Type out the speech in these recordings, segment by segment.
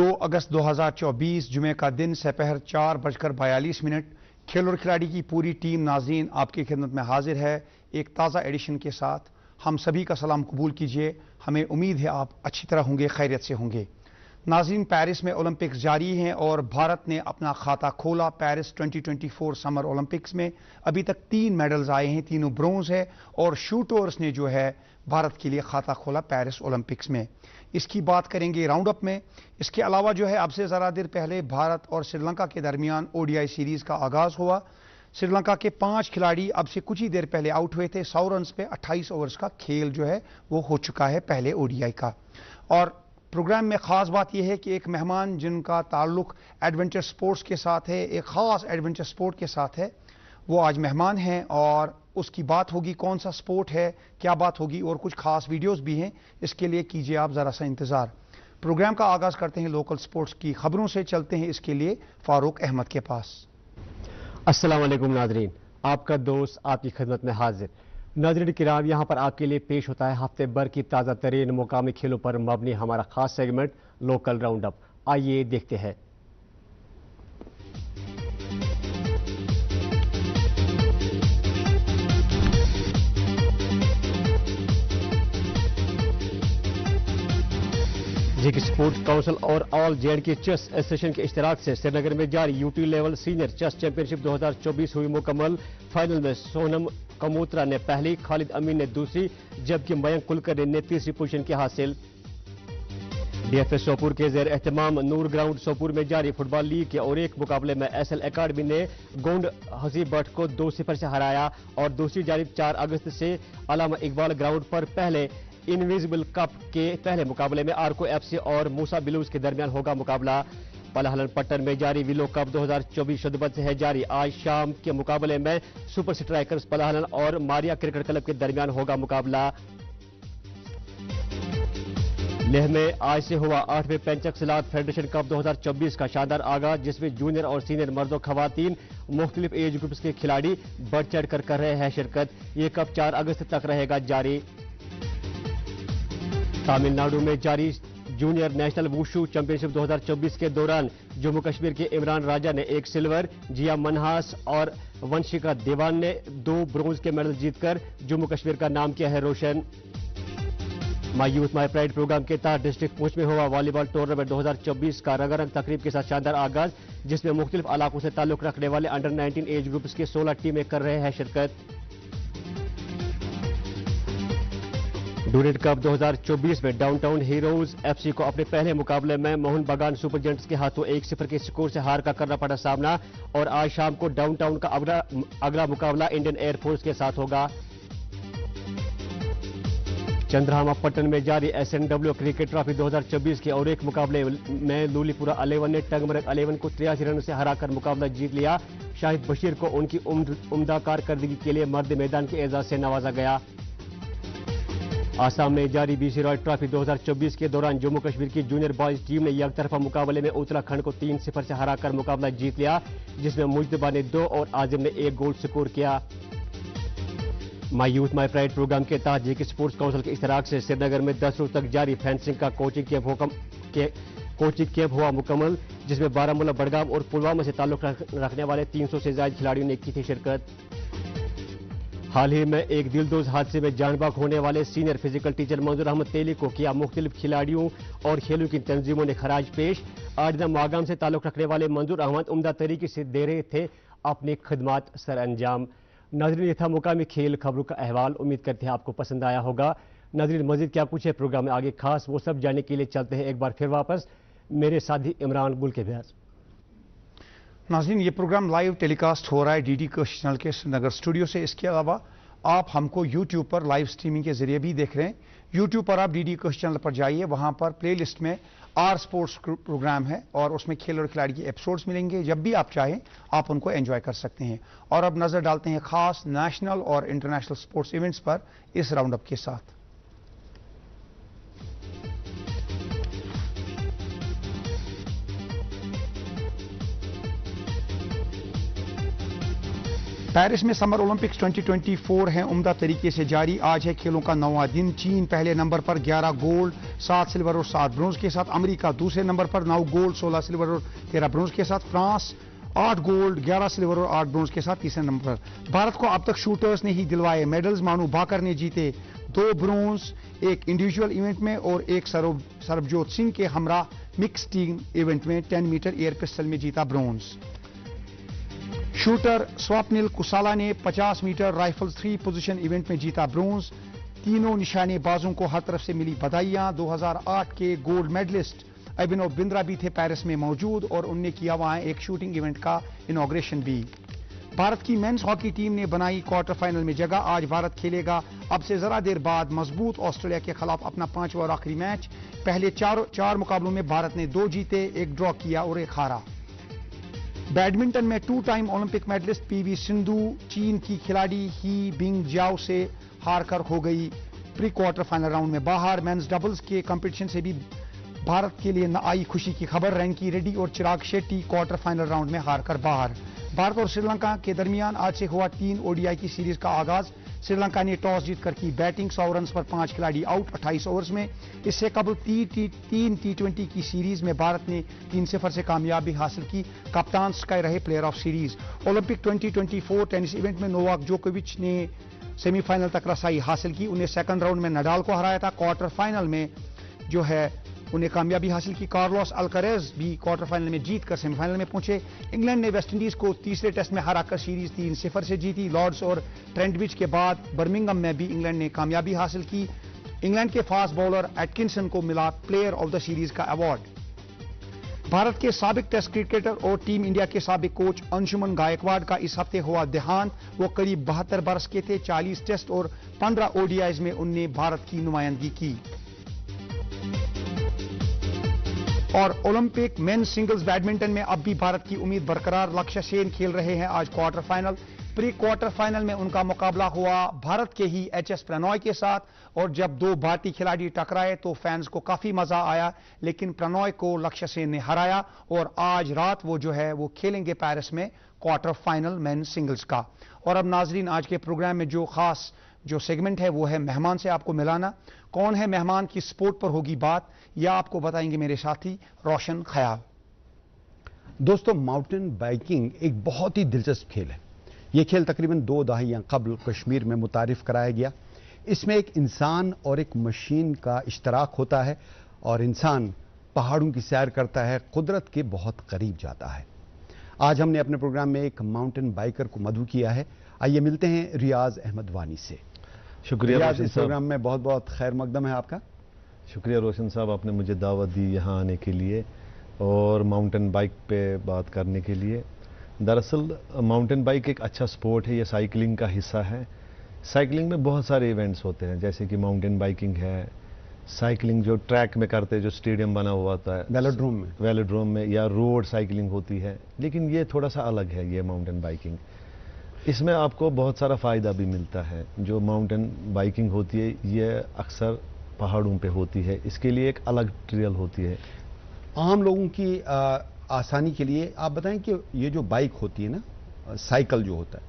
2 अगस्त 2024 जुमे का दिन सपहर 4:42 खेल और खिलाड़ी की पूरी टीम नाज़रीन आपकी खिदमत में हाजिर है एक ताज़ा एडिशन के साथ। हम सभी का सलाम कबूल कीजिए। हमें उम्मीद है आप अच्छी तरह होंगे, खैरियत से होंगे। नाज़रीन, पेरिस में ओलंपिक्स जारी हैं और भारत ने अपना खाता खोला। पेरिस 2024 समर ओलंपिक्स में अभी तक 3 मेडल्स आए हैं, तीनों ब्रोंज है और शूटर्स ने जो है भारत के लिए खाता खोला पेरिस ओलंपिक्स में। इसकी बात करेंगे राउंड अप में। इसके अलावा जो है अब से ज़रा देर पहले भारत और श्रीलंका के दरमियान ओडीआई सीरीज़ का आगाज़ हुआ। श्रीलंका के 5 खिलाड़ी अब से कुछ ही देर पहले आउट हुए थे। 100 रन पे 28 ओवर्स का खेल जो है वो हो चुका है पहले ओडीआई का। और प्रोग्राम में ख़ास बात यह है कि एक मेहमान जिनका ताल्लुक एडवेंचर स्पोर्ट्स के साथ है, एक ख़ास एडवेंचर स्पोर्ट के साथ है, वो आज मेहमान हैं और उसकी बात होगी। कौन सा स्पोर्ट है, क्या बात होगी और कुछ खास वीडियोस भी हैं, इसके लिए कीजिए आप ज़रा सा इंतज़ार। प्रोग्राम का आगाज़ करते हैं लोकल स्पोर्ट्स की खबरों से। चलते हैं इसके लिए फ़ारूक अहमद के पास। अस्सलाम वालेकुम नाजरीन, आपका दोस्त आपकी खिदमत में हाजिर। नाजरीन किराम, यहाँ पर आपके लिए पेश होता है हफ्ते भर की ताज़ा तरीन मुकामी खेलों पर मबनी हमारा खास सेगमेंट लोकल राउंड अप। आइए देखते हैं। जी स्पोर्ट्स काउंसिल और ऑल जे&के चेस एसोसिएशन के इश्तराक से श्रीनगर में जारी UT level senior chess championship 2024 हुई मुकम्मल। फाइनल में सोनम कमोत्रा ने पहली, खालिद अमीन ने दूसरी, जबकि मयंक कुलकर्णी ने तीसरी पोजीशन की हासिल। डीएफएस सोपुर के जेर एहतमाम नूर ग्राउंड सोपुर में जारी फुटबॉल लीग के और एक मुकाबले में एसएल अकादमी ने गोंड हसीब भट्ट को 2-0 से हराया और दूसरी जानिब 4 अगस्त से अलामा इकबाल ग्राउंड पर पहले इनविजिबल कप के पहले मुकाबले में आरको एफसी और मूसा बिलूज के दरमियान होगा मुकाबला। पलाहलन पट्टन में जारी विलो कप 2024 शुद्धबत से है जारी। आज शाम के मुकाबले में सुपर स्ट्राइकर्स पलाहलन और मारिया क्रिकेट क्लब के दरमियान होगा मुकाबला। लेह में आज से हुआ 8वें पेंचक सिलात फेडरेशन कप 2024 का शानदार आगाज, जिसमें जूनियर और सीनियर मर्दों खवातीन मुख्तलिफ एज ग्रुप्स के खिलाड़ी बढ़ चढ़ कर रहे हैं शिरकत। ये कप 4 अगस्त तक रहेगा जारी। तमिलनाडु में जारी जूनियर नेशनल वुशु चैंपियनशिप 2024 के दौरान जम्मू कश्मीर के इमरान राजा ने 1 सिल्वर, जिया मनहास और वंशिका देवान ने 2 ब्रोंज के मेडल जीतकर जम्मू कश्मीर का नाम किया है रोशन। My youth my pride programme के तहत डिस्ट्रिक्ट पूंछ में हुआ वॉलीबॉल टूर्नामेंट 2024 का रंगारंग तकरीब के साथ शानदार आगाज, जिसमें मुख्तलिफ इलाकों से ताल्लुक रखने वाले अंडर 19 एज ग्रुप्स के 16 टीमें कर रहे हैं शिरकत। डूरेट कप 2024 में डाउनटाउन हीरोज एफसी को अपने पहले मुकाबले में मोहन बगान सुपर जेंट्स के हाथों 1-0 के स्कोर से हार का करना पड़ा सामना और आज शाम को डाउनटाउन का अगला मुकाबला इंडियन एयरफोर्स के साथ होगा। चंद्रहामा पट्टन में जारी एसएनडब्ल्यू क्रिकेट ट्रॉफी 2024 के और एक मुकाबले में लूलीपुरा 11 ने टंगमरग 11 को 83 रन से हराकर मुकाबला जीत लिया। शाहिद बशीर को उनकी उम्दा कारकर्दगी के लिए मर्द मैदान के एजाज से नवाजा गया। आसाम में जारी बीसी रॉय ट्रॉफी 2024 के दौरान जम्मू कश्मीर की जूनियर बॉयज टीम ने एकतरफा मुकाबले में उत्तराखंड को 3-0 से हराकर मुकाबला जीत लिया, जिसमें मुजतबा ने 2 और आजिम ने 1 गोल स्कोर किया। My youth my pride programme के तहत जेके स्पोर्ट्स काउंसिल के इश्तराक से श्रीनगर में 10 रोज तक जारी फेंसिंग का कोचिंग कैंप हुआ मुकम्मल, जिसमें बारामूला, बडगाम और पुलवामा से ताल्लुक रखने वाले 300 से ज्यादा खिलाड़ियों ने की थी शिरकत। हाल ही में एक दिलदोज हादसे में जानबाग होने वाले सीनियर फिजिकल टीचर मंजूर अहमद तेली को किया मुख्तलिफ खिलाड़ियों और खेलों की तंजीमों ने खराज पेश। आज मागाम से ताल्लुक रखने वाले मंजूर अहमद उम्दा तरीके से दे रहे थे अपनी खिदमात सर अंजाम। नाजरीन, ये था मुकामी खेल खबरों का अहवाल। उम्मीद करते हैं आपको पसंद आया होगा। नाजरीन, मजीद क्या कुछ है प्रोग्राम में आगे खास, वो सब जानने के लिए चलते हैं एक बार फिर वापस मेरे साथी इमरान गुल के पास। नाज़रीन, ये प्रोग्राम लाइव टेलीकास्ट हो रहा है डीडी कश चैनल के श्रीनगर स्टूडियो से। इसके अलावा आप हमको यूट्यूब पर लाइव स्ट्रीमिंग के जरिए भी देख रहे हैं। यूट्यूब पर आप डीडी कश चैनल पर जाइए, वहां पर प्लेलिस्ट में आर स्पोर्ट्स प्रोग्राम है और उसमें खेल और खिलाड़ी के एपिसोड्स मिलेंगे। जब भी आप चाहें आप उनको एंजॉय कर सकते हैं। और अब नजर डालते हैं खास नेशनल और इंटरनेशनल स्पोर्ट्स इवेंट्स पर इस राउंड अप के साथ। पेरिस में समर ओलंपिक्स 2024 हैं उम्दा तरीके से जारी। आज है खेलों का 9वां दिन। चीन पहले नंबर पर 11 गोल्ड, 7 सिल्वर और 7 ब्रोंज के साथ। अमेरिका दूसरे नंबर पर 9 गोल्ड, 16 सिल्वर और 13 ब्रोंज के साथ। फ्रांस 8 गोल्ड, 11 सिल्वर और 8 ब्रोंज के साथ तीसरे नंबर पर। भारत को अब तक शूटर्स ने ही दिलवाए मेडल्स। मानू भाकर ने जीते 2 ब्रोंज एक इंडिविजुअल इवेंट में और एक सरबजोत सिंह के हमरा मिक्स टीम इवेंट में 10 मीटर एयर पिस्टल में जीता ब्रोंज। शूटर स्वप्निल कुसाला ने 50 मीटर राइफल 3 पोजीशन इवेंट में जीता ब्रोंज। तीनों निशानेबाजों को हर तरफ से मिली बधाइयां। 2008 के गोल्ड मेडलिस्ट अभिनव बिंद्रा भी थे पेरिस में मौजूद और उनने किया वहां एक शूटिंग इवेंट का इनॉग्रेशन भी। भारत की मेंस हॉकी टीम ने बनाई क्वार्टर फाइनल में जगह। आज भारत खेलेगा अब से जरा देर बाद मजबूत ऑस्ट्रेलिया के खिलाफ अपना 5वां और आखिरी मैच। पहले चार मुकाबलों में भारत ने 2 जीते, 1 ड्रॉ किया और 1 हारा। बैडमिंटन में 2 time Olympic medallist PV Sindhu चीन की खिलाड़ी ही बिंग जाओ से हारकर हो गई प्री क्वार्टर फाइनल राउंड में बाहर। मेंस डबल्स के कंपटीशन से भी भारत के लिए न आई खुशी की खबर। रैंकी रेड्डी और Chirag Shetty quarter final round में हारकर बाहर। भारत और श्रीलंका के दरमियान आज से हुआ 3 ओडीआई की सीरीज का आगाज। श्रीलंका ने टॉस जीतकर की बैटिंग। 100 रन पर 5 खिलाड़ी आउट 28 ओवर्स में। इससे कबल 3 T20 की सीरीज में भारत ने 3-0 से कामयाबी हासिल की। कप्तान स्काई रहे player of series. Olympic 2024 tennis event में नोवाक जोकोविच ने सेमीफाइनल तक रसाई हासिल की। उन्हें सेकंड राउंड में नडाल को हराया था। क्वार्टर फाइनल में जो है उन्हें कामयाबी हासिल की। कार्लोस अल्कारेज भी क्वार्टर फाइनल में जीतकर सेमीफाइनल में पहुंचे। इंग्लैंड ने वेस्टइंडीज को तीसरे टेस्ट में हराकर सीरीज 3-0 से जीती। लॉर्ड्स और ट्रेंटविच के बाद बर्मिंघम में भी इंग्लैंड ने कामयाबी हासिल की। इंग्लैंड के फास्ट बॉलर एटकिंसन को मिला प्लेयर ऑफ द सीरीज का अवार्ड। भारत के साबिक टेस्ट क्रिकेटर और टीम इंडिया के साबिक कोच अंशुमन गायकवाड़ का इस हफ्ते हुआ देहांत। वो करीब 72 बरस के थे। 40 टेस्ट और 15 ओडीआईज में उनने भारत की नुमाइंदगी की। और ओलंपिक मेंस सिंगल्स बैडमिंटन में अब भी भारत की उम्मीद बरकरार। लक्ष्य सेन खेल रहे हैं आज quarter final. Pre quarter final में उनका मुकाबला हुआ भारत के ही एचएस प्रणॉय के साथ और जब 2 भारतीय खिलाड़ी टकराए तो फैंस को काफी मजा आया, लेकिन प्रणॉय को लक्ष्य सेन ने हराया और आज रात वो जो है वो खेलेंगे पेरिस में क्वार्टर फाइनल मेंस सिंगल्स का। और अब नाजरीन, आज के प्रोग्राम में जो खास सेगमेंट है वो है मेहमान से आपको मिलाना। कौन है मेहमान की स्पोर्ट पर होगी बात, या आपको बताएंगे मेरे साथी रोशन ख्याल। दोस्तों, माउंटेन बाइकिंग एक बहुत ही दिलचस्प खेल है। यह खेल तकरीबन 2 दहाइयां कबल कश्मीर में मुतारिफ कराया गया। इसमें एक इंसान और एक मशीन का इश्तराक होता है और इंसान पहाड़ों की सैर करता है, कुदरत के बहुत करीब जाता है। आज हमने अपने प्रोग्राम में एक माउंटेन बाइकर को मदऊ किया है। आइए मिलते हैं रियाज अहमद वानी से। शुक्रिया रोशन इस प्रोग्राम में बहुत बहुत खैर मकदम है आपका। शुक्रिया रोशन साहब, आपने मुझे दावत दी यहाँ आने के लिए और माउंटेन बाइक पे बात करने के लिए। दरअसल माउंटेन बाइक एक अच्छा स्पोर्ट है, ये साइकिलिंग का हिस्सा है। साइकिलिंग में बहुत सारे इवेंट्स होते हैं, जैसे कि माउंटेन बाइकिंग है, साइकिलिंग जो ट्रैक में करते हैं, जो स्टेडियम बना हुआ होता है वेलोड्रोम में या रोड साइकिलिंग होती है। लेकिन ये थोड़ा सा अलग है, ये माउंटेन बाइकिंग। इसमें आपको बहुत सारा फ़ायदा भी मिलता है। जो माउंटेन बाइकिंग होती है ये अक्सर पहाड़ों पे होती है, इसके लिए एक अलग ट्रेल होती है। आम लोगों की आसानी के लिए आप बताएं कि ये जो बाइक होती है ना, साइकिल जो होता है,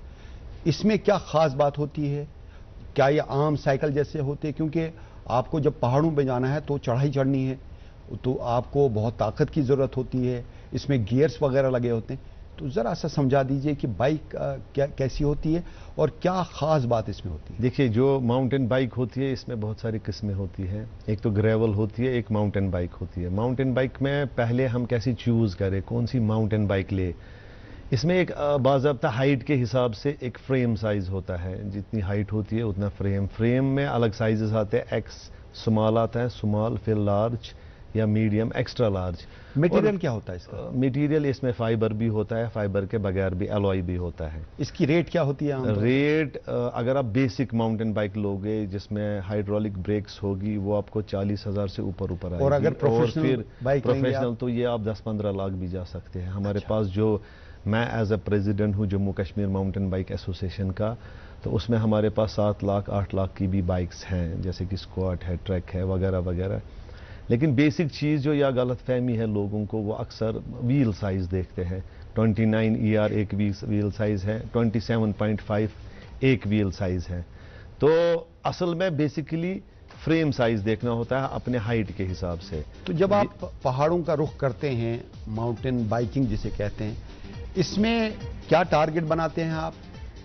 इसमें क्या ख़ास बात होती है? क्या ये आम साइकिल जैसे होते हैं? क्योंकि आपको जब पहाड़ों पे जाना है तो चढ़ाई चढ़नी है, तो आपको बहुत ताकत की ज़रूरत होती है। इसमें गियर्स वगैरह लगे होते हैं। तो ज़रा सा समझा दीजिए कि बाइक कैसी होती है और क्या ख़ास बात इसमें होती है। देखिए, जो माउंटेन बाइक होती है इसमें बहुत सारी किस्में होती हैं। एक तो ग्रेवल होती है, एक माउंटेन बाइक होती है। माउंटेन बाइक में पहले हम कैसी चूज़ करें, कौन सी माउंटेन बाइक ले। इसमें एक बाज़ाब्ता हाइट के हिसाब से एक फ्रेम साइज़ होता है। जितनी हाइट होती है उतना फ्रेम में अलग साइजेस आते हैं। एक्स स्मॉल आता है, स्मॉल, फिर लार्ज या मीडियम, एक्स्ट्रा लार्ज। मटेरियल क्या होता है इसका? मटेरियल इसमें फाइबर भी होता है, फाइबर के बगैर भी एलॉय भी होता है। इसकी रेट क्या होती है? रेट अगर आप बेसिक माउंटेन बाइक लोगे जिसमें हाइड्रोलिक ब्रेक्स होगी वो आपको 40,000 से ऊपर आएगी। और अगर प्रोफेशनल तो ये आप 10-15 लाख भी जा सकते हैं। हमारे पास जो मैं एज ए प्रेसिडेंट हूँ Jammu Kashmir mountain bike association का, तो उसमें हमारे पास 7 लाख 8 लाख की भी बाइक्स हैं, जैसे कि स्क्वाड है, ट्रैक है, वगैरह वगैरह। लेकिन बेसिक चीज़ जो या गलत फहमी है लोगों को, वो अक्सर व्हील साइज़ देखते हैं। 29 ER एक व्हील साइज है, 27.5 एक व्हील साइज है। तो असल में बेसिकली फ्रेम साइज देखना होता है अपने हाइट के हिसाब से। तो जब आप पहाड़ों का रुख करते हैं, माउंटेन बाइकिंग जिसे कहते हैं, इसमें क्या टारगेट बनाते हैं आप?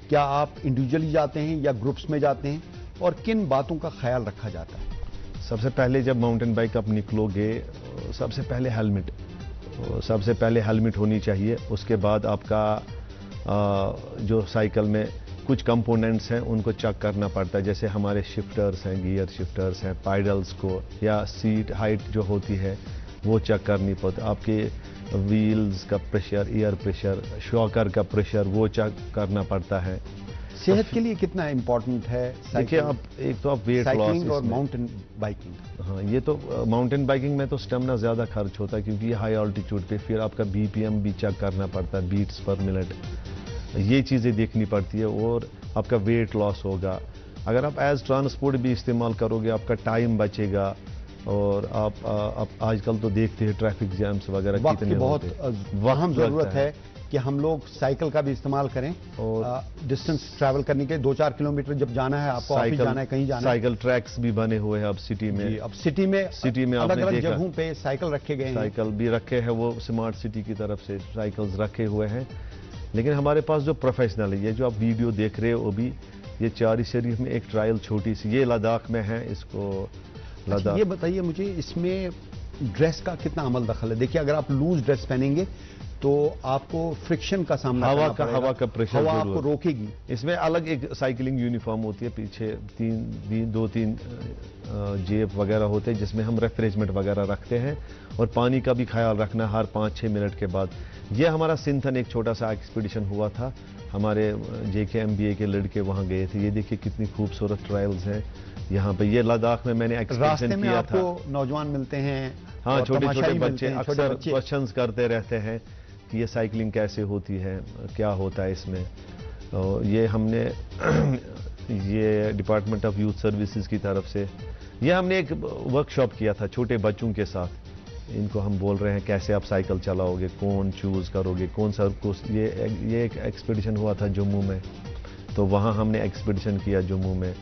क्या आप इंडिविजुअली जाते हैं या ग्रुप्स में जाते हैं, और किन बातों का ख्याल रखा जाता है? सबसे पहले जब माउंटेन बाइक आप निकलोगे, सबसे पहले हेलमेट होनी चाहिए। उसके बाद आपका जो साइकिल में कुछ कंपोनेंट्स हैं उनको चेक करना पड़ता है, जैसे हमारे शिफ्टर्स हैं, गियर शिफ्टर्स हैं, पाइडल्स को या सीट हाइट जो होती है वो चेक करनी पड़ती है। आपके व्हील्स का प्रेशर, एयर प्रेशर, शॉकर का प्रेशर वो चेक करना पड़ता है। सेहत के लिए कितना इंपॉर्टेंट है? देखिए, आप एक तो आप वेट लॉस और माउंटेन बाइकिंग। हाँ, ये तो माउंटेन बाइकिंग में तो स्टेमिना ज़्यादा खर्च होता है क्योंकि ये हाई ऑल्टीट्यूड पे, फिर आपका BPM भी चेक करना पड़ता है, बीट्स पर मिनट, ये चीज़ें देखनी पड़ती है। और आपका वेट लॉस होगा। अगर आप एज ट्रांसपोर्ट भी इस्तेमाल करोगे आपका टाइम बचेगा। और आप आजकल तो देखते हैं ट्रैफिक जैम्स वगैरह कितने बहुत अहम जरूरत है कि हम लोग साइकिल का भी इस्तेमाल करें। और डिस्टेंस ट्रैवल करने के 2-4 किलोमीटर जब जाना है, आपको ऑफिस जाना है, कहीं जाना है, साइकिल ट्रैक्स भी बने हुए हैं अब सिटी में। अब सिटी में अलग-अलग जगहों पे साइकिल रखे गए हैं। साइकिल भी रखे हैं, वो स्मार्ट सिटी की तरफ से साइकिल्स रखे हुए हैं। लेकिन हमारे पास जो प्रोफेशनल है, ये जो आप वीडियो देख रहे हो अभी, ये चारी शरीफ में एक ट्रायल छोटी सी, ये लद्दाख में है। इसको ये बताइए मुझे, इसमें ड्रेस का कितना अमल दखल है? देखिए, अगर आप लूज ड्रेस पहनेंगे तो आपको फ्रिक्शन का सामना करना पड़ेगा। हवा का प्रेशर, हवा आपको रोकेगी। इसमें अलग एक साइकिलिंग यूनिफॉर्म होती है, पीछे 2-3 जेब वगैरह होते हैं जिसमें हम रेफ्रिजरेंट वगैरह रखते हैं। और पानी का भी ख्याल रखना हर 5-6 मिनट के बाद। ये हमारा सिंथन एक छोटा सा एक्सपीडिशन हुआ था, हमारे JK MBA के लड़के वहाँ गए थे। ये देखिए कितनी खूबसूरत ट्रायल्स हैं यहाँ पे। ये लद्दाख में मैंने एक्सपीडिशन किया था। नौजवान मिलते हैं, हाँ, छोटे छोटे बच्चे अक्सर क्वेश्चंस करते रहते हैं कि ये साइकिलिंग कैसे होती है, क्या होता है इसमें। और ये हमने ये डिपार्टमेंट ऑफ यूथ सर्विसेज की तरफ से ये हमने एक वर्कशॉप किया था छोटे बच्चों के साथ। इनको हम बोल रहे हैं कैसे आप साइकिल चलाओगे, कौन चूज़ करोगे, कौन सा कोर्स। ये एक एक्सपीडिशन हुआ था जम्मू में, तो वहाँ हमने एक्सपीडिशन किया जम्मू में।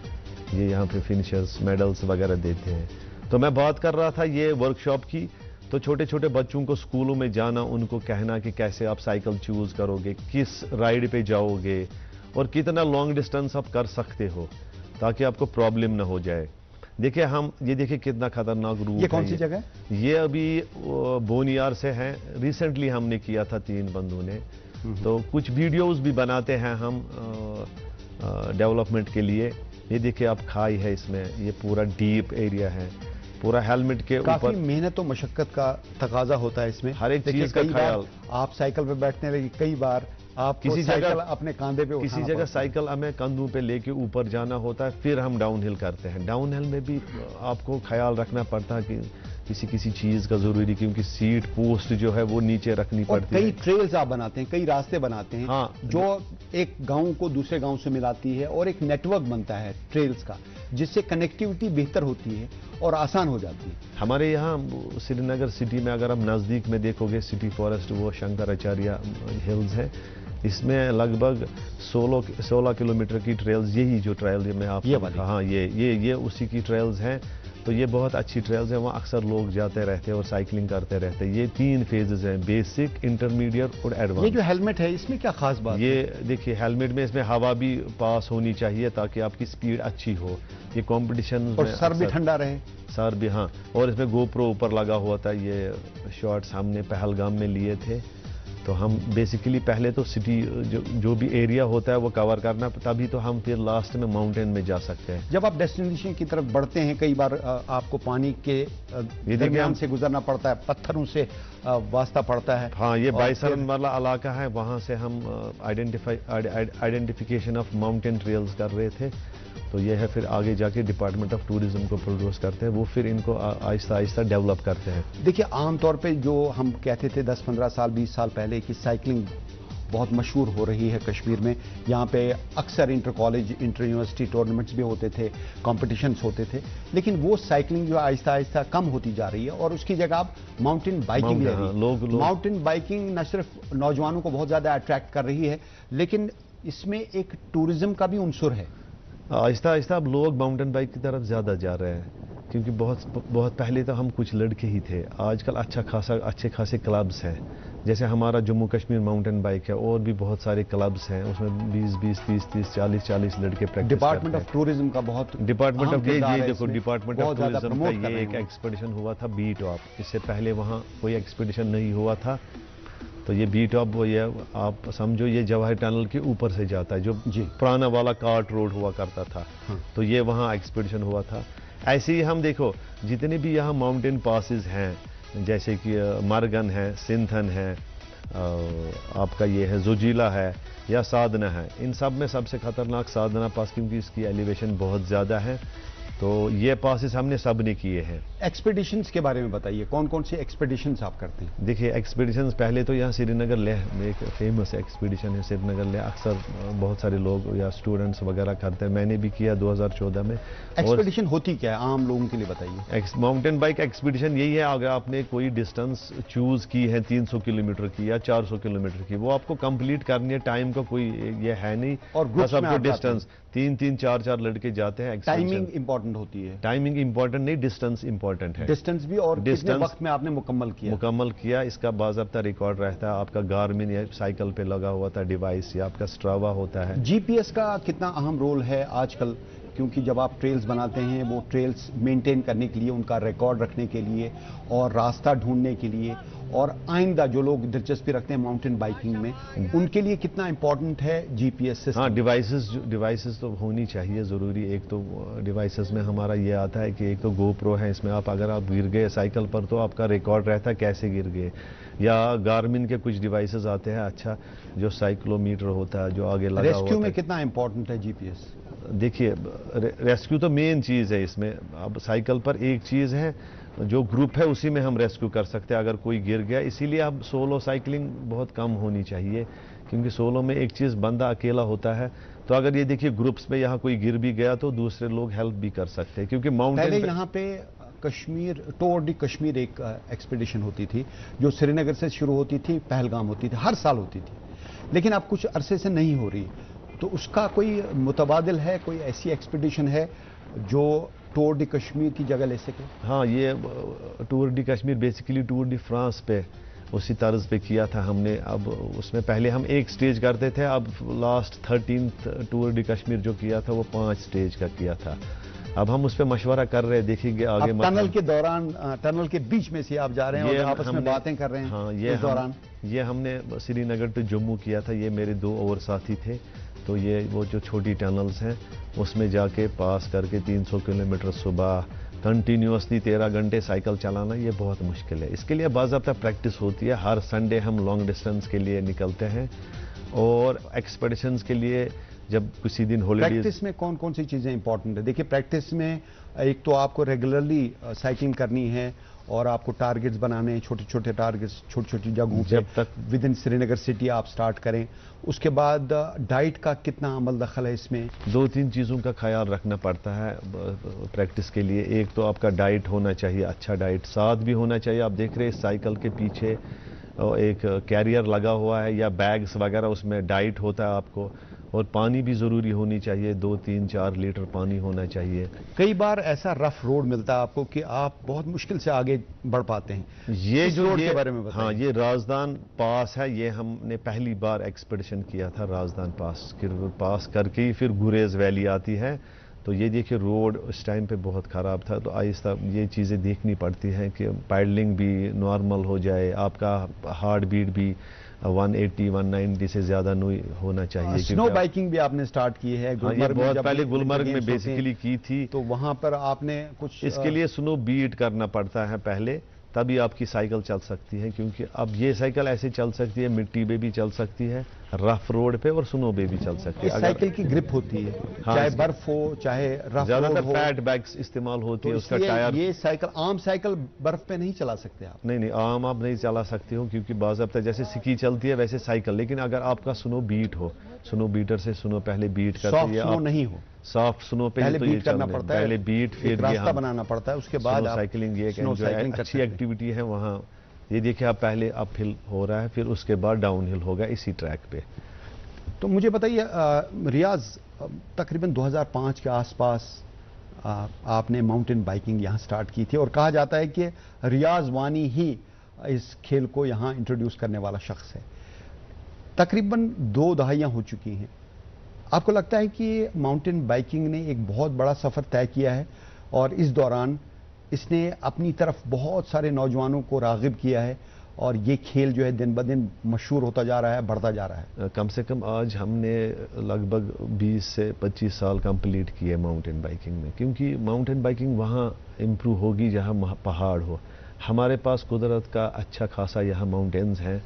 ये यहाँ पे फिनिशर्स मेडल्स वगैरह देते हैं। तो मैं बात कर रहा था ये वर्कशॉप की, तो छोटे छोटे बच्चों को स्कूलों में जाना, उनको कहना कि कैसे आप साइकिल चूज़ करोगे, किस राइड पे जाओगे और कितना लॉन्ग डिस्टेंस आप कर सकते हो ताकि आपको प्रॉब्लम ना हो जाए। देखिए ये देखिए कितना खतरनाक रूट है। ये कौन सी जगह? ये अभी बोनियार से है, रिसेंटली हमने किया था 3 बंदों ने। तो कुछ वीडियोस भी बनाते हैं हम डेवलपमेंट के लिए। ये देखिए आप खाई है इसमें, ये पूरा डीप एरिया है, पूरा हेलमेट के ऊपर। काफी मेहनत और मशक्कत का तकाजा होता है इसमें, हर एक चीज का ख्याल। आप साइकिल पे बैठने लगे, कई बार आप किसी जगह अपने कंधे पे, किसी जगह साइकिल हमें कंधों पे लेके ऊपर जाना होता है, फिर हम डाउन हिल करते हैं। डाउन हिल में भी आपको ख्याल रखना पड़ता है कि किसी चीज का जरूरी, क्योंकि सीट पोस्ट जो है वो नीचे रखनी पड़ती है। कई ट्रेल्स आप बनाते हैं, कई रास्ते बनाते हैं, हाँ, जो एक गांव को दूसरे गांव से मिलाती है और एक नेटवर्क बनता है ट्रेल्स का, जिससे कनेक्टिविटी बेहतर होती है और आसान हो जाती है। हमारे यहाँ श्रीनगर सिटी में अगर आप नज़दीक में देखोगे, सिटी फॉरेस्ट वो शंकराचार्य हिल्स है, इसमें लगभग 16 किलोमीटर की ट्रेल्स, यही जो ट्रेल मैं आपको बता, हाँ ये उसी की ट्रेल्स हैं। तो ये बहुत अच्छी ट्रेल्स हैं, वहाँ अक्सर लोग जाते रहते हैं और साइकिलिंग करते रहते हैं। ये 3 फेजेस हैं, बेसिक, इंटरमीडिएट और एडवांस। ये जो हेलमेट है इसमें क्या खास बात है? ये देखिए हेलमेट में इसमें हवा भी पास होनी चाहिए ताकि आपकी स्पीड अच्छी हो। ये कॉम्पिटिशन और सर भी ठंडा रहे। सर भी, हाँ। और इसमें गोप्रो ऊपर लगा हुआ था। ये शॉट्स हमने पहलगाम में लिए थे। तो हम बेसिकली पहले तो सिटी जो भी एरिया होता है वो कवर करना, तभी तो हम फिर लास्ट में माउंटेन में जा सकते हैं। जब आप डेस्टिनेशन की तरफ बढ़ते हैं, कई बार आपको पानी के दरमियान से गुजरना पड़ता है, पत्थरों से वास्ता पड़ता है। हाँ, ये बाइसरन वाला इलाका है, वहाँ से हम आइडेंटिफिकेशन ऑफ माउंटेन ट्रेल्स कर रहे थे। तो ये है, फिर आगे जाके डिपार्टमेंट ऑफ टूरिज्म को प्रोड्यूस करते हैं, वो फिर इनको आहिस्ता आहिस्ता डेवलप करते हैं। देखिए, आमतौर पे जो हम कहते थे 10-15 साल 20 साल पहले कि साइकिलिंग बहुत मशहूर हो रही है कश्मीर में। यहाँ पे अक्सर inter college, inter university tournaments भी होते थे, कॉम्पिटिशन्स होते थे, लेकिन वो साइकिलिंग जो आहिस्ता आहिस्ता कम होती जा रही है और उसकी जगह अब माउंटेन बाइकिंग ले रही है। माउंटेन बाइकिंग न सिर्फ नौजवानों को बहुत ज़्यादा अट्रैक्ट कर रही है, लेकिन इसमें एक टूरिज्म का भी उनसुर है। आहिस्ता आहिस्ता अब लोग माउंटेन बाइक की तरफ ज़्यादा जा रहे हैं, क्योंकि बहुत पहले तो हम कुछ लड़के ही थे। आजकल अच्छे खासे क्लब्स हैं, जैसे हमारा जम्मू कश्मीर माउंटेन बाइक है, और भी बहुत सारे क्लब्स हैं, उसमें 20-20, 30-30, 40-40 लड़के प्रैक्टिस करते हैं। डिपार्टमेंट ऑफ टूरिज्म का बहुत डिपार्टमेंट ऑफ ये देखो डिपार्टमेंट ऑफ टूरिज्म का ये एक एक्सपीडिशन हुआ था बी टॉप। इससे पहले वहाँ कोई एक्सपीडिशन नहीं हुआ था। तो ये बी टॉप, ये आप समझो ये जवाहर टनल के ऊपर से जाता है, जो पुराना वाला कार्ट रोड हुआ करता था। तो ये वहाँ एक्सपीडिशन हुआ था। ऐसे ही हम देखो जितने भी यहाँ माउंटेन पासेस हैं, जैसे कि मरगन है, सिंथन है, आपका ये है जोजिला है या साधना है, इन सब में सबसे खतरनाक साधना पास, क्योंकि इसकी एलिवेशन बहुत ज़्यादा है। तो ये पासेस हमने सब ने किए हैं। एक्सपीडिशंस के बारे में बताइए, कौन कौन सी एक्सपीडिशंस आप करते हैं? देखिए एक्सपीडिशंस पहले तो यहाँ श्रीनगर लेह में एक फेमस एक्सपीडिशन है, श्रीनगर लेह। अक्सर बहुत सारे लोग या स्टूडेंट्स वगैरह करते हैं, मैंने भी किया 2014 में। एक्सपीडिशन होती क्या है, आम लोगों के लिए बताइए। माउंटेन बाइक एक्सपीडिशन यही है, अगर आपने कोई डिस्टेंस चूज की है 300 किलोमीटर की या 400 किलोमीटर की, वो आपको कंप्लीट करनी है। टाइम का कोई ये है नहीं, और बस आपको डिस्टेंस 3-3, 4-4 लड़के जाते हैं। टाइमिंग इंपॉर्टेंट होती है? टाइमिंग इंपॉर्टेंट नहीं, डिस्टेंस इंपॉर्टेंट है। डिस्टेंस भी, और कितने वक्त में आपने मुकम्मल किया इसका बाज़ाब्ता रिकॉर्ड रहता है। आपका गार्मिन या साइकिल पे लगा हुआ था डिवाइस, या आपका स्ट्रावा होता है। जीपीएस का कितना अहम रोल है आजकल, क्योंकि जब आप ट्रेल्स बनाते हैं, वो ट्रेल्स मेंटेन करने के लिए, उनका रिकॉर्ड रखने के लिए और रास्ता ढूंढने के लिए, और आइंदा जो लोग दिलचस्पी रखते हैं माउंटेन बाइकिंग में, उनके लिए कितना इंपॉर्टेंट है जीपीएस सिस्टम? हाँ, डिवाइसेस तो होनी चाहिए ज़रूरी। एक तो डिवाइसेस में हमारा ये आता है कि एक तो गोप्रो है, इसमें अगर आप गिर गए साइकिल पर तो आपका रिकॉर्ड रहता है कैसे गिर गए। या गार्मिन के कुछ डिवाइसेस आते हैं, अच्छा, जो साइक्लोमीटर होता है जो आगे लगा हुआ है। रेस्क्यू में कितना इंपॉर्टेंट है जीपीएस? देखिए रेस्क्यू तो मेन चीज़ है इसमें। अब साइकिल पर एक चीज़ है, जो ग्रुप है उसी में हम रेस्क्यू कर सकते हैं अगर कोई गिर गया। इसीलिए अब सोलो साइकिलिंग बहुत कम होनी चाहिए, क्योंकि सोलो में एक चीज़ बंदा अकेला होता है। तो अगर ये देखिए ग्रुप्स में यहाँ कोई गिर भी गया तो दूसरे लोग हेल्प भी कर सकते हैं, क्योंकि माउंटेन पहले यहाँ पे कश्मीर, टूर डी कश्मीर एक एक्सपीडिशन होती थी जो श्रीनगर से शुरू होती थी, पहलगाम होती थी, हर साल होती थी, लेकिन अब कुछ अरसे से नहीं हो रही। तो उसका कोई मुतबादिल है, कोई ऐसी एक्सपीडिशन है जो टूर डी कश्मीर की जगह ले सके? हाँ, ये Tour de Kashmir basically Tour de France पे उसी तर्ज पे किया था हमने। अब उसमें पहले हम एक स्टेज करते थे, अब last 13th Tour de Kashmir जो किया था वो 5 स्टेज का किया था। अब हम उस पर मशवरा कर रहे हैं, देखेंगे आगे। टनल के दौरान, टनल के बीच में से आप जा रहे हैं और आपस में बातें कर रहे हैं। हाँ, ये हमने श्रीनगर टू जम्मू किया था। ये मेरे 2 और साथी थे। तो ये वो जो छोटी टनल्स हैं उसमें जाके पास करके 300 किलोमीटर सुबह कंटिन्यूसली 13 घंटे साइकिल चलाना, ये बहुत मुश्किल है। इसके लिए बाज़ाब्ता प्रैक्टिस होती है। हर संडे हम लॉन्ग डिस्टेंस के लिए निकलते हैं, और एक्सपेडिशंस के लिए जब किसी दिन हॉलीडेज। प्रैक्टिस में कौन कौन सी चीज़ें इंपॉर्टेंट है? देखिए, प्रैक्टिस में एक तो आपको रेगुलरली साइकिलिंग करनी है, और आपको टारगेट्स बनाने हैं, छोटे छोटे टारगेट्स, छोटी छोटी जगहों जब तक विद इन श्रीनगर सिटी आप स्टार्ट करें। उसके बाद डाइट का कितना अमल दखल है इसमें? 2-3 चीज़ों का ख्याल रखना पड़ता है प्रैक्टिस के लिए। एक तो आपका डाइट होना चाहिए, अच्छा डाइट, साथ भी होना चाहिए। आप देख रहे हैं साइकिल के पीछे एक कैरियर लगा हुआ है या बैग्स वगैरह, उसमें डाइट होता है आपको। और पानी भी ज़रूरी होनी चाहिए, 2-3-4 लीटर पानी होना चाहिए। कई बार ऐसा रफ रोड मिलता है आपको कि आप बहुत मुश्किल से आगे बढ़ पाते हैं। ये जो रोड के बारे में बताइए। हाँ, ये राजदान पास है। ये हमने पहली बार एक्सपेडिशन किया था राजदान पास करके ही फिर गुरेज वैली आती है। तो ये देखिए रोड उस टाइम पे बहुत ख़राब था। तो आहिस्ता ये चीज़ें देखनी पड़ती हैं कि पैडलिंग भी नॉर्मल हो जाए, आपका हार्ट बीट भी 180-190 से ज़्यादा नहीं होना चाहिए। स्नो बाइकिंग भी आपने स्टार्ट की है? हाँ, ये बहुत पहले गुलमर्ग में बेसिकली की थी। तो वहाँ पर आपने कुछ इसके लिए स्नो बीट करना पड़ता है पहले, तभी आपकी साइकिल चल सकती है। क्योंकि अब ये साइकिल ऐसे चल सकती है, मिट्टी पे भी चल सकती है, रफ रोड पे और स्नो पे भी चल सकते हैं। साइकिल की ग्रिप होती है, हाँ, चाहे बर्फ हो चाहे रफ रोड ज्यादातर हो, फैट बैग्स इस्तेमाल होती है, तो उसका इसलिए टायर। ये साइकिल, आम साइकिल बर्फ पे नहीं चला सकते आप। नहीं आम आप नहीं चला सकते हो, क्योंकि बाज़ाब्ता जैसे सिक्की चलती है वैसे साइकिल, लेकिन अगर आपका स्नो बीट हो, स्नो बीटर से स्नो पहले बीट करते सॉफ्ट हैं, स्नो नहीं हो, सॉफ्ट स्नो पे पहले तो ये बीट करना चलते हैं। पड़ता है, पहले बीट, फिर एक रास्ता बनाना पड़ता है, उसके बाद आप साइकिलिंग, ये एक स्नो enjoy साइकिलिंग कर अच्छी सकते हैं। एक्टिविटी है वहाँ। ये देखिए आप पहले अप हिल हो रहा है, फिर उसके बाद डाउन हिल होगा इसी ट्रैक पे। तो मुझे बताइए रियाज, तकरीबन 2005 के आसपास आपने माउंटेन बाइकिंग यहाँ स्टार्ट की थी, और कहा जाता है कि रियाज वानी ही इस खेल को यहाँ इंट्रोड्यूस करने वाला शख्स है। तकरीबन 2 दहाइयाँ हो चुकी हैं। आपको लगता है कि माउंटेन बाइकिंग ने एक बहुत बड़ा सफ़र तय किया है, और इस दौरान इसने अपनी तरफ बहुत सारे नौजवानों को राग़िब किया है, और ये खेल जो है दिन ब दिन मशहूर होता जा रहा है, बढ़ता जा रहा है? कम से कम आज हमने लगभग 20 से 25 साल कंप्लीट किए माउंटेन बाइकिंग में, क्योंकि माउंटेन बाइकिंग वहाँ इम्प्रूव होगी जहाँ पहाड़ हो। हमारे पास कुदरत का अच्छा खासा यहाँ माउंटेन्स हैं,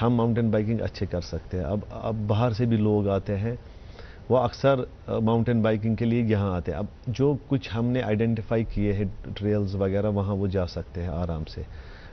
हम माउंटेन बाइकिंग अच्छे कर सकते हैं। अब बाहर से भी लोग आते हैं, वो अक्सर माउंटेन बाइकिंग के लिए यहाँ आते हैं। अब जो कुछ हमने आइडेंटिफाई किए हैं ट्रेल्स वगैरह, वहाँ वो जा सकते हैं आराम से।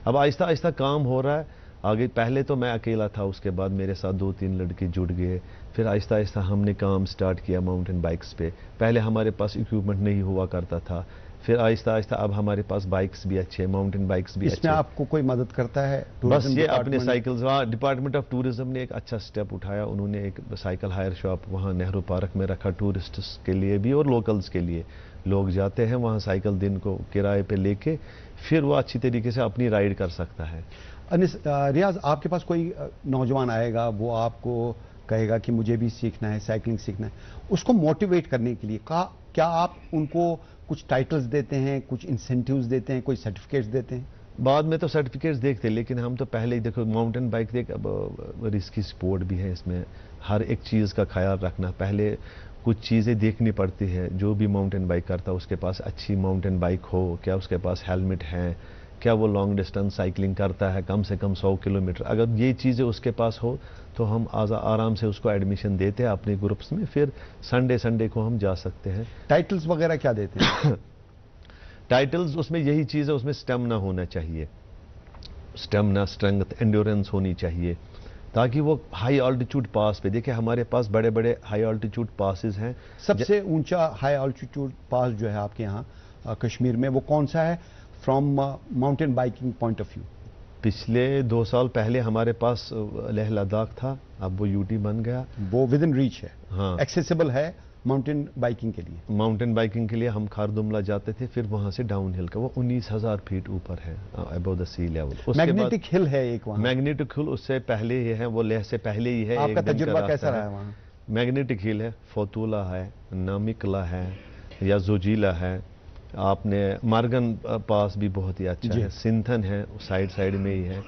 अब आहिस्ता आहिस्ता काम हो रहा है आगे। पहले तो मैं अकेला था, उसके बाद मेरे साथ 2-3 लड़के जुड़ गए, फिर आहिस्ता आहिस्ता हमने काम स्टार्ट किया माउंटेन बाइक्स पे। पहले हमारे पास इक्विपमेंट नहीं हुआ करता था, फिर आहिस्ता आहिस्ता अब हमारे पास बाइक्स भी अच्छे, माउंटेन बाइक्स भी अच्छे। इसमें आपको कोई मदद करता है? बस ये अपने साइकिल्स, वहाँ डिपार्टमेंट ऑफ टूरिज्म ने एक अच्छा स्टेप उठाया। उन्होंने एक साइकिल हायर शॉप वहाँ नेहरू पार्क में रखा, टूरिस्ट्स के लिए भी और लोकल्स के लिए। लोग जाते हैं वहाँ साइकिल दिन को किराए पे लेके, फिर वो अच्छी तरीके से अपनी राइड कर सकता है। रियाज, आपके पास कोई नौजवान आएगा, वो आपको कहेगा कि मुझे भी सीखना है, साइकिलिंग सीखना है, उसको मोटिवेट करने के लिए क्या आप उनको कुछ टाइटल्स देते हैं, कुछ इंसेंटिव्स देते हैं, कोई सर्टिफिकेट्स देते हैं? बाद में तो सर्टिफिकेट्स देखते हैं, लेकिन हम तो पहले ही देखो माउंटेन बाइक देख, अब रिस्की स्पोर्ट भी है, इसमें हर एक चीज़ का ख्याल रखना। पहले कुछ चीज़ें देखनी पड़ती है। जो भी माउंटेन बाइक करता है उसके पास अच्छी माउंटेन बाइक हो, क्या उसके पास हेलमेट है, क्या वो लॉन्ग डिस्टेंस साइकिलिंग करता है कम से कम 100 किलोमीटर। अगर ये चीज़ें उसके पास हो तो हम आराम से उसको एडमिशन देते हैं अपने ग्रुप्स में, फिर संडे को हम जा सकते हैं। टाइटल्स वगैरह क्या देते हैं? टाइटल्स उसमें यही चीज़ है, उसमें स्टेमिना होना चाहिए, स्टेमिना, स्ट्रेंथ, एंड्योरेंस होनी चाहिए, ताकि वो हाई ऑल्टीट्यूड पास पे। देखिए हमारे पास बड़े बड़े हाई ऑल्टीट्यूड पासेस हैं। सबसे ऊंचा हाई ऑल्टीट्यूड पास जो है आपके यहाँ कश्मीर में, वो कौन सा है from mountain biking point of view? पिछले 2 साल पहले हमारे पास लेह लद्दाख था, अब वो यूटी बन गया। वो विद इन रीच है, हाँ, एक्सेसिबल है माउंटेन बाइकिंग के लिए। माउंटेन बाइकिंग के लिए हम खारदुमला जाते थे, फिर वहां से डाउन हिल का वो 19,000 फीट ऊपर है, above the sea level. Magnetic hill है एक वहाँ। मैग्नेटिक हिल उससे पहले ही है, वो लेह से पहले ही है। आपका तजुर्बा कैसा रहा है वहाँ? मैग्नेटिक हिल है, फतूला है, नामिकला है, या जोजीला है, आपने मार्गन पास भी बहुत ही अच्छा है, सिंथन है, साइड में ही है।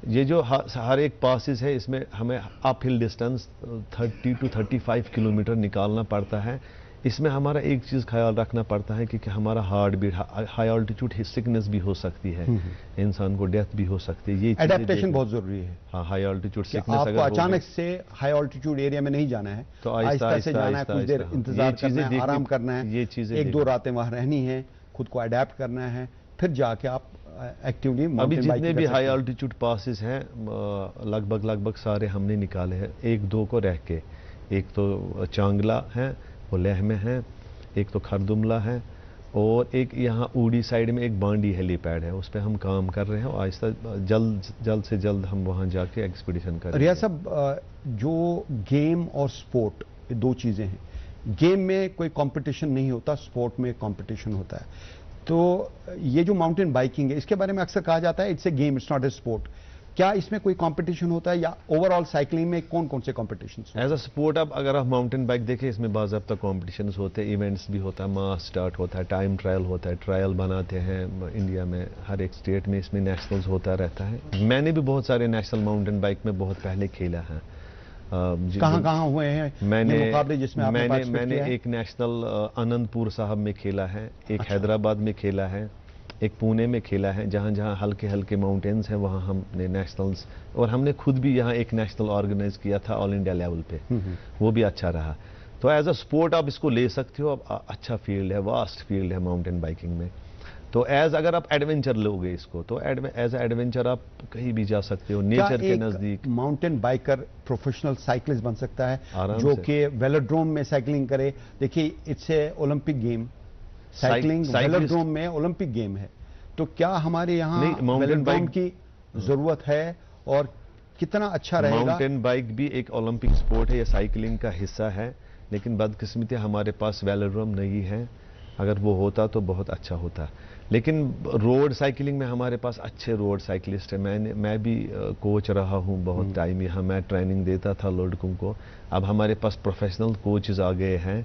ये जो हर एक पासिस है, इसमें हमें up hill distance 30 to 35 kilometre निकालना पड़ता है। इसमें हमारा एक चीज़ ख्याल रखना पड़ता है कि हमारा heart beat, high altitude sickness भी हो सकती है, इंसान को डेथ भी हो सकती है। ये एडेप्टेशन बहुत जरूरी है। हाँ, हाई ऑल्टीट्यूड सिकनेस आपको अचानक से हाई ऑल्टीट्यूड एरिया में नहीं जाना है, तो आहिस्ता से जाना है, कुछ देर इंतजार करना है, आराम करना है, ये चीजें 1-2 रातें वहाँ रहनी है, खुद को अडेप्ट करना है, फिर जाके आप एक्टिवली अभी माउंटेन जितने बाइकिंग भी कर हाई सकते हैं। ऑल्टीट्यूड पासिस हैं लगभग सारे हमने निकाले हैं, 1-2 को रह के। एक तो चांगला है, वो लेह में है, एक तो खरदुमला है, और एक यहाँ ऊडी साइड में एक बांडी हेलीपैड है, उस पर हम काम कर रहे हैं। और आहिस्ता जल्द से जल्द हम वहाँ जाके एक्सपीडिशन करेंगे। रियाज साहब, जो गेम और स्पोर्ट, ये 2 चीज़ें हैं। गेम में कोई कंपटीशन नहीं होता, स्पोर्ट में कंपटीशन होता है। तो ये जो माउंटेन बाइकिंग है, इसके बारे में अक्सर कहा जाता है it's a game, it's not a sport. क्या इसमें कोई कंपटीशन होता है, या ओवरऑल साइकिलिंग में कौन कौन से कंपटीशन? एज अ स्पोर्ट अब अगर आप माउंटेन बाइक देखें, इसमें बाज़ाब्ता कॉम्पिटिशन होते हैं, इवेंट्स भी होता है, मास स्टार्ट होता है, टाइम ट्रायल होता है, ट्रायल बनाते हैं इंडिया में, हर एक स्टेट में इसमें नेशनल्स होता रहता है। मैंने भी बहुत सारे नेशनल माउंटेन बाइक में बहुत पहले खेला है। कहाँ हुए हैं मुकाबले जिसमें आपने पार्टिसिपेट किया है? एक नेशनल अनंतपुर साहब में खेला है, एक हैदराबाद में खेला है, एक पुणे में खेला है, जहाँ जहाँ हल्के हल्के माउंटेन्स हैं वहाँ हमने नेशनल्स, और हमने खुद भी यहाँ एक नेशनल ऑर्गेनाइज किया था ऑल इंडिया लेवल पे, वो भी अच्छा रहा। तो एज अ स्पोर्ट आप इसको ले सकते हो। अब अच्छा फील्ड है, वास्ट फील्ड है माउंटेन बाइकिंग में। तो अगर आप एडवेंचर लोगे इसको, तो एज एडवेंचर आप कहीं भी जा सकते हो, नेचर के नजदीक। माउंटेन बाइकर प्रोफेशनल साइकिलिस्ट बन सकता है आराम जो से। कि वेलोड्रोम में साइकिलिंग करे? देखिए, it's a Olympic game, cycling velodrome में ओलंपिक गेम है। तो क्या हमारे यहाँ वेलोड्रोम की जरूरत है और कितना अच्छा रहेगा? माउंटेन बाइक भी एक ओलंपिक स्पोर्ट है, ये साइकिलिंग का हिस्सा है, लेकिन बदकिस्मती हमारे पास वेलोड्रोम नहीं है। अगर वो होता तो बहुत अच्छा होता। लेकिन रोड साइकिलिंग में हमारे पास अच्छे रोड साइकिलिस्ट हैं। मैं भी कोच रहा हूँ बहुत टाइम यहाँ, मैं ट्रेनिंग देता था लड़कों को। अब हमारे पास प्रोफेशनल कोचेस आ गए हैं,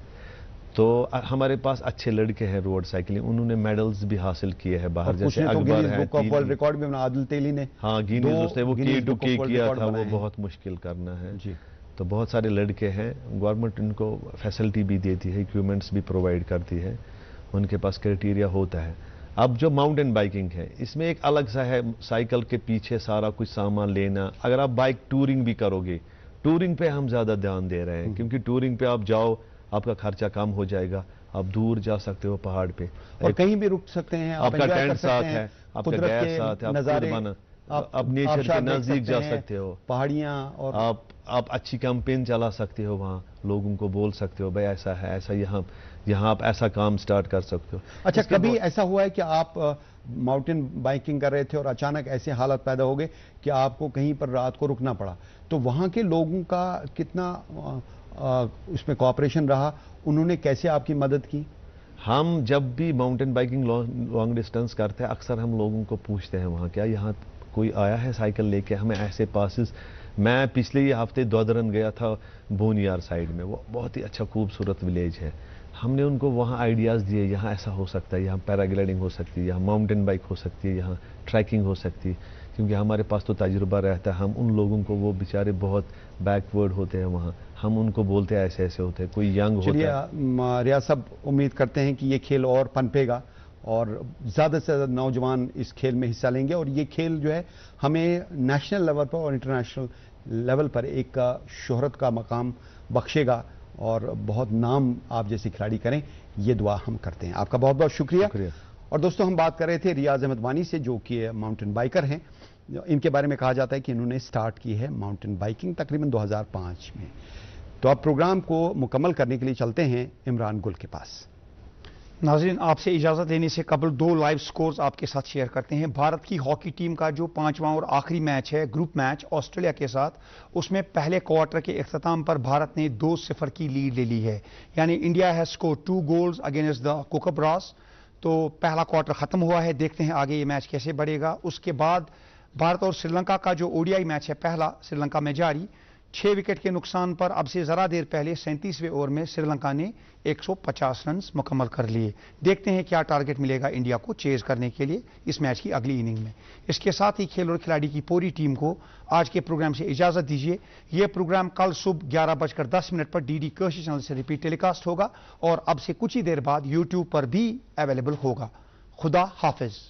तो हमारे पास अच्छे लड़के हैं रोड साइकिलिंग, उन्होंने मेडल्स भी हासिल किए हैं बाहर, जैसे अकबर है, बुक ऑफ वर्ल्ड रिकॉर्ड में आदिल तेली ने, हाँ गिनीज उसने वो K2K किया था, वो है। बहुत मुश्किल करना है जी। तो बहुत सारे लड़के हैं। गवर्नमेंट उनको फैसिलिटी भी देती है, इक्विपमेंट्स भी प्रोवाइड करती है, उनके पास क्राइटेरिया होता है। अब जो माउंटेन बाइकिंग है, इसमें एक अलग सा है, साइकिल के पीछे सारा कुछ सामान लेना। अगर आप बाइक टूरिंग भी करोगे, टूरिंग पे हम ज्यादा ध्यान दे रहे हैं, क्योंकि टूरिंग पे आप जाओ, आपका खर्चा कम हो जाएगा, आप दूर जा सकते हो पहाड़ पे, और कहीं भी रुक सकते हैं, आपका enjoy टेंट कर सकते साथ हैं, है, आपका कुदरत गैस के साथ है, आप नज़ारे, खुद बना, आप अब नेचर के आबशार देख नजदीक जा सकते हैं, सकते हो, पहाड़ियां, और आप अच्छी कैंपेन चला सकते हो, वहाँ लोगों को बोल सकते हो भाई ऐसा है, ऐसा यहाँ आप ऐसा काम स्टार्ट कर सकते हो। अच्छा, कभी ऐसा हुआ है कि आप माउंटेन बाइकिंग कर रहे थे और अचानक ऐसे हालत पैदा हो गए कि आपको कहीं पर रात को रुकना पड़ा, तो वहाँ के लोगों का कितना उसमें कोऑपरेशन रहा? उन्होंने कैसे आपकी मदद की? हम जब भी माउंटेन बाइकिंग लॉन्ग डिस्टेंस करते हैं, अक्सर हम लोगों को पूछते हैं वहाँ, क्या यहाँ कोई आया है साइकिल लेके, हमें ऐसे पासेस। मैं पिछले ही हफ्ते दोदरन गया था बोनियार साइड में, वो बहुत ही अच्छा खूबसूरत विलेज है। हमने उनको वहाँ आइडियाज़ दिए, यहाँ ऐसा हो सकता है, यहाँ पैराग्लाइडिंग हो सकती है, यहाँ माउंटेन बाइक हो सकती है, यहाँ ट्रैकिंग हो सकती है, क्योंकि हमारे पास तो तजुर्बा रहता है। हम उन लोगों को, वो बेचारे बहुत बैकवर्ड होते हैं वहाँ, हम उनको बोलते हैं ऐसे ऐसे होते हैं, कोई यंग होता है। रियाज साहब, उम्मीद करते हैं कि ये खेल और पनपेगा और ज़्यादा से ज़्यादा नौजवान इस खेल में हिस्सा लेंगे, और ये खेल जो है हमें नेशनल लेवल पर और इंटरनेशनल लेवल पर एक शोहरत का मकाम बख्शेगा और बहुत नाम आप जैसे खिलाड़ी करें, ये दुआ हम करते हैं। आपका बहुत बहुत शुक्रिया। और दोस्तों, हम बात कर रहे थे रियाज अहमद वानी से, जो कि माउंटेन बाइकर हैं। इनके बारे में कहा जाता है कि इन्होंने स्टार्ट की है माउंटेन बाइकिंग तकरीबन 2005 में। तो अब प्रोग्राम को मुकम्मल करने के लिए चलते हैं इमरान गुल के पास। नाज़रीन, आपसे इजाज़त लेने से कबल दो लाइव स्कोर्स आपके साथ शेयर करते हैं। भारत की हॉकी टीम का जो 5वां और आखिरी मैच है, ग्रुप मैच ऑस्ट्रेलिया के साथ, उसमें पहले क्वार्टर के इख्तिताम पर भारत ने 2-0 की लीड ले ली है। यानी India has score 2 goals against the Kookaburras. तो पहला क्वार्टर खत्म हुआ है, देखते हैं आगे ये मैच कैसे बढ़ेगा। उसके बाद भारत और श्रीलंका का जो ओडीआई मैच है पहला, श्रीलंका में जारी। 6 विकेट के नुकसान पर अब से जरा देर पहले 37वें ओवर में श्रीलंका ने 150 रन मुकम्मल कर लिए। देखते हैं क्या टारगेट मिलेगा इंडिया को चेज करने के लिए इस मैच की अगली इनिंग में। इसके साथ ही खेल और खिलाड़ी की पूरी टीम को आज के प्रोग्राम से इजाजत दीजिए। यह प्रोग्राम कल सुबह 11:10 पर डीडी कर्शी चैनल से रिपीट टेलीकास्ट होगा और अब से कुछ ही देर बाद यूट्यूब पर भी अवेलेबल होगा। खुदा हाफिज।